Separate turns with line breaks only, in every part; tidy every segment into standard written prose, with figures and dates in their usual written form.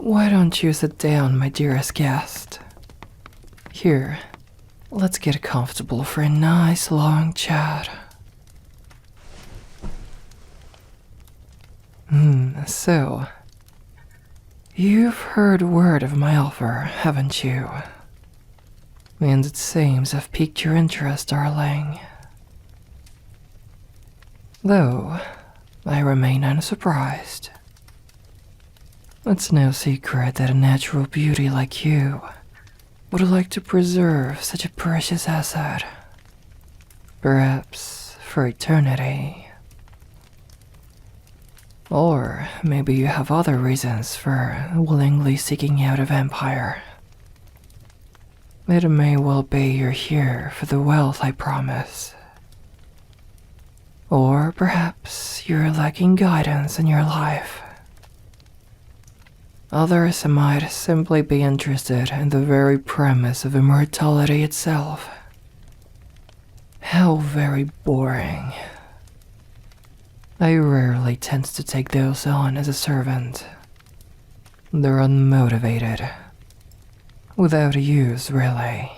Why don't you sit down, my dearest guest? Here, let's get comfortable for a nice long chat. So, you've heard word of my offer, haven't you? And it seems I've piqued your interest, darling. Though, I remain unsurprised. It's no secret that a natural beauty like you would like to preserve such a precious asset. Perhaps for eternity. Or maybe you have other reasons for willingly seeking out a vampire. It may well be you're here for the wealth I promise. Or perhaps you're lacking guidance in your life. Others might simply be interested in the very premise of immortality itself. How very boring. I rarely tend to take those on as a servant. They're unmotivated. Without use, really.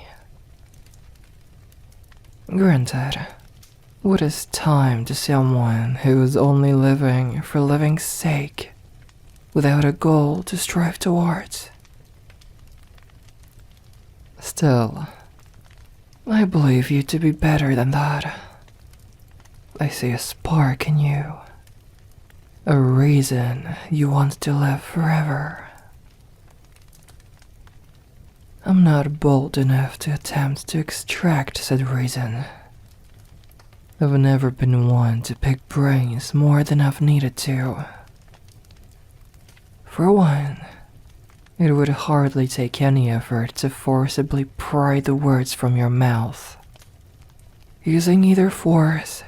Granted, what is time to someone who is only living for living's sake, without a goal to strive towards? Still, I believe you to be better than that. I see a spark in you. A reason you want to live forever. I'm not bold enough to attempt to extract said reason. I've never been one to pick brains more than I've needed to. For one, it would hardly take any effort to forcibly pry the words from your mouth, using either force,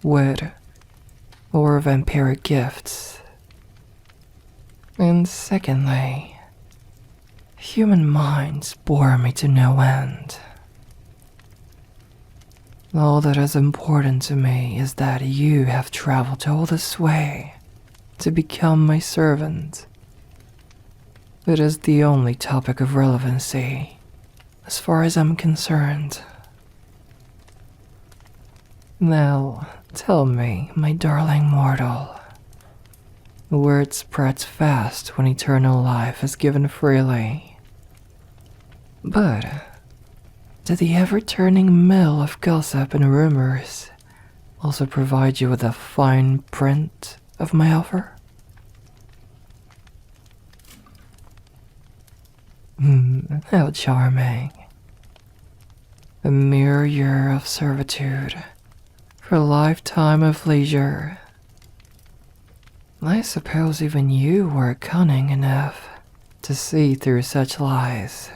wit, or vampiric gifts. And secondly, human minds bore me to no end. All that is important to me is that you have traveled all this way to become my servant. It is the only topic of relevancy, as far as I'm concerned. Now, tell me, my darling mortal, word spreads fast when eternal life is given freely. But, did the ever-turning mill of gossip and rumors also provide you with a fine print of my offer? How charming. A mere year of servitude for a lifetime of leisure. I suppose even you were cunning enough to see through such lies.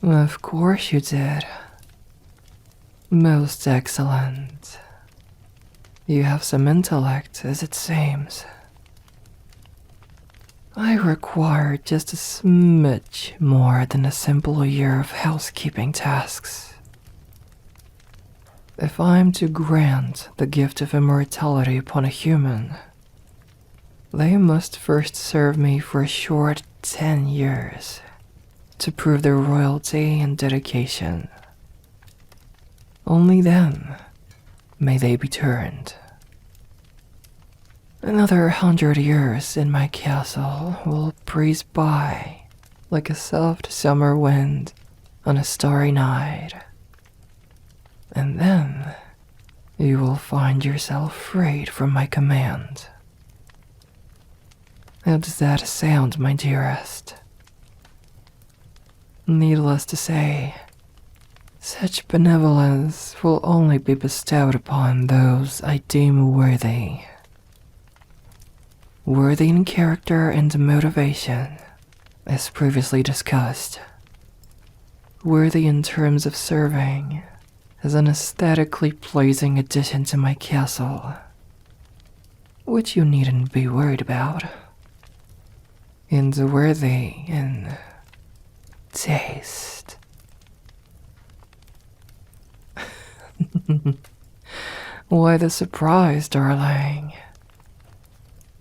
Of course you did. Most excellent. You have some intellect, as it seems. I require just a smidge more than a simple year of housekeeping tasks. If I'm to grant the gift of immortality upon a human, they must first serve me for a short 10 years to prove their royalty and dedication. Only then may they be turned. Another 100 years in my castle will breeze by like a soft summer wind on a starry night. And then you will find yourself freed from my command. How does that sound, my dearest? Needless to say, such benevolence will only be bestowed upon those I deem worthy. Worthy in character and motivation, as previously discussed. Worthy in terms of serving as an aesthetically pleasing addition to my castle, which you needn't be worried about. And worthy in taste. Why the surprise, darling?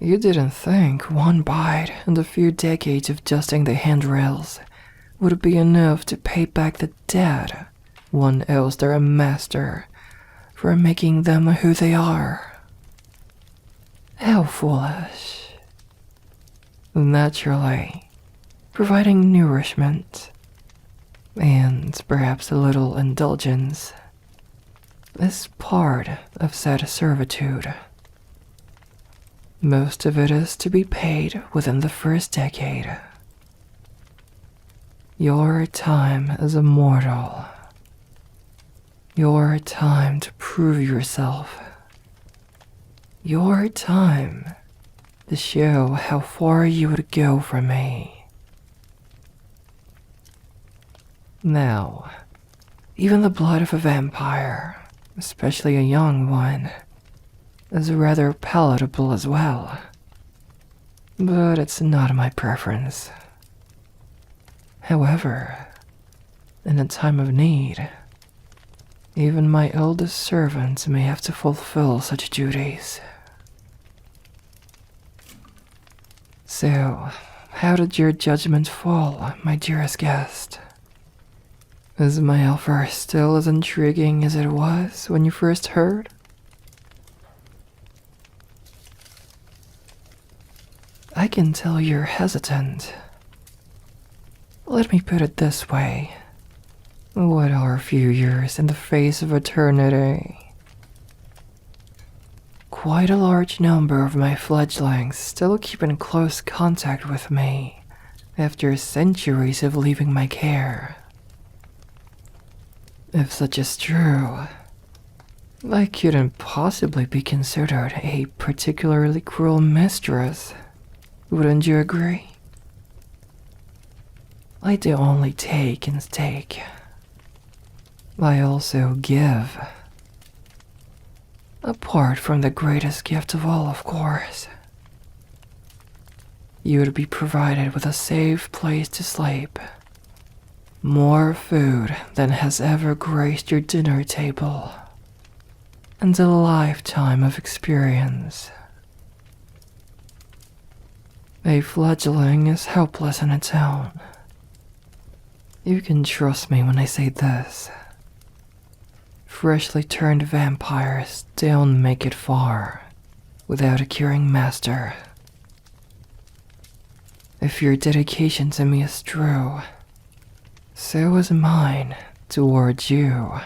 You didn't think one bite and a few decades of dusting the handrails would be enough to pay back the debt one owes their master for making them who they are. How foolish. Naturally, providing nourishment and perhaps a little indulgence is part of said servitude. Most of it is to be paid within the first decade. Your time as a mortal. Your time to prove yourself. Your time to show how far you would go for me. Now, even the blood of a vampire, especially a young one, is rather palatable as well. But it's not my preference. However, in a time of need, even my eldest servant may have to fulfill such duties. So, how did your judgment fall, my dearest guest? Is my offer still as intriguing as it was when you first heard? I can tell you're hesitant. Let me put it this way. What are a few years in the face of eternity? Quite a large number of my fledglings still keep in close contact with me after centuries of leaving my care. If such is true, I couldn't possibly be considered a particularly cruel mistress. Wouldn't you agree? I do only take and take. I also give. Apart from the greatest gift of all, of course. You would be provided with a safe place to sleep. More food than has ever graced your dinner table. And a lifetime of experience. A fledgling is helpless on its own. You can trust me when I say this. Freshly turned vampires don't make it far without a caring master. If your dedication to me is true, so is mine towards you.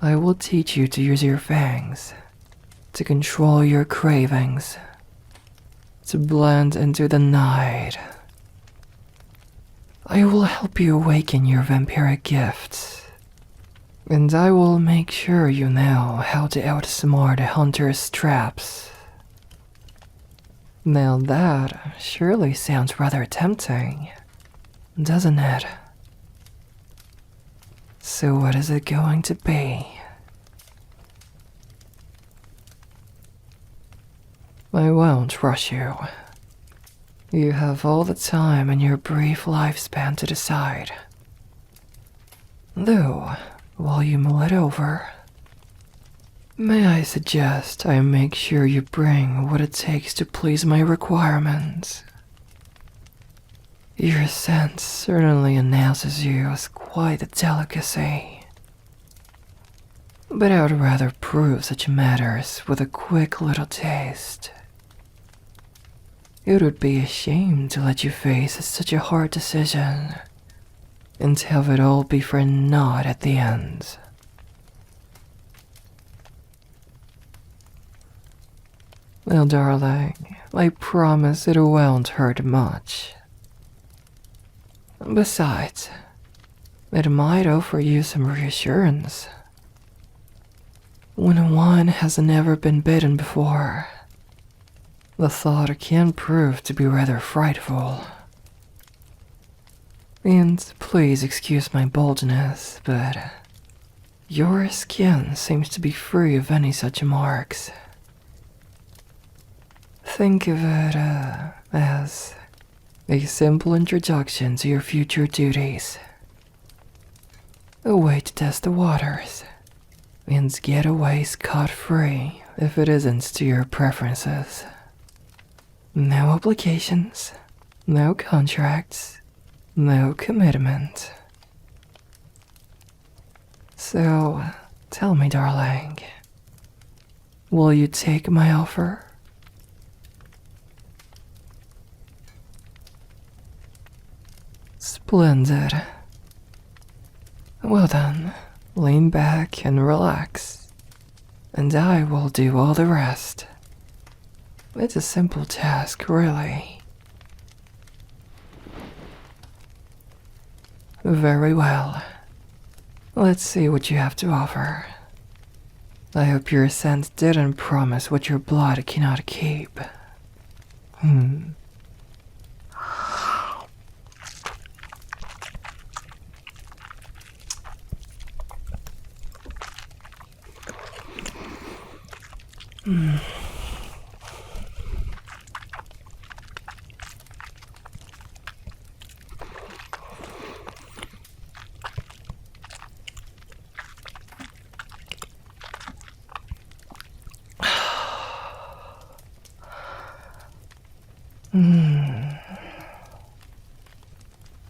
I will teach you to use your fangs, to control your cravings, to blend into the night. I will help you awaken your vampiric gifts, and I will make sure you know how to outsmart a hunter's traps. Now that surely sounds rather tempting, doesn't it? So what is it going to be? I won't rush you. You have all the time in your brief lifespan to decide. Though, while you mull it over, may I suggest I make sure you bring what it takes to please my requirements? Your scent certainly announces you as quite a delicacy. But I would rather prove such matters with a quick little taste. It would be a shame to let you face such a hard decision and have it all be for naught at the end. Well, darling, I promise it won't hurt much. Besides, it might offer you some reassurance. When one has never been bitten before, the thought can prove to be rather frightful. And please excuse my boldness, but your skin seems to be free of any such marks. Think of it as a simple introduction to your future duties. A way to test the waters and get away scot-free if it isn't to your preferences. No obligations, no contracts, no commitment. So, tell me, darling, will you take my offer? Splendid. Well then, lean back and relax, and I will do all the rest. It's a simple task, really. Very well. Let's see what you have to offer. I hope your scent didn't promise what your blood cannot keep.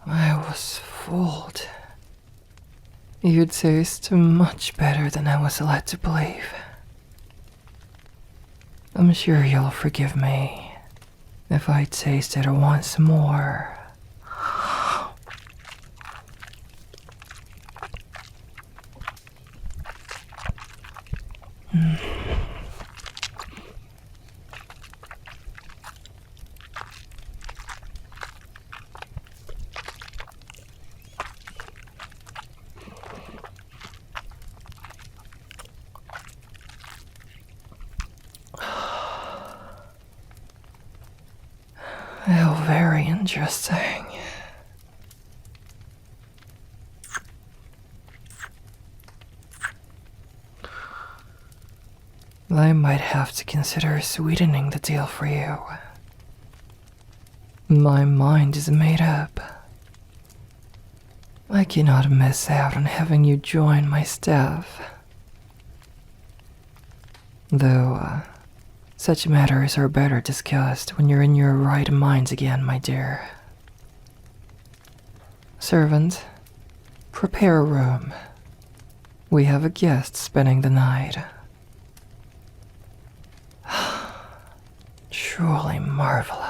I was fooled. You taste much better than I was led to believe. I'm sure you'll forgive me if I taste it once more. How very interesting. I might have to consider sweetening the deal for you. My mind is made up. I cannot miss out on having you join my staff. Though, such matters are better discussed when you're in your right mind again, my dear. Servant, prepare a room. We have a guest spending the night. Truly marvelous.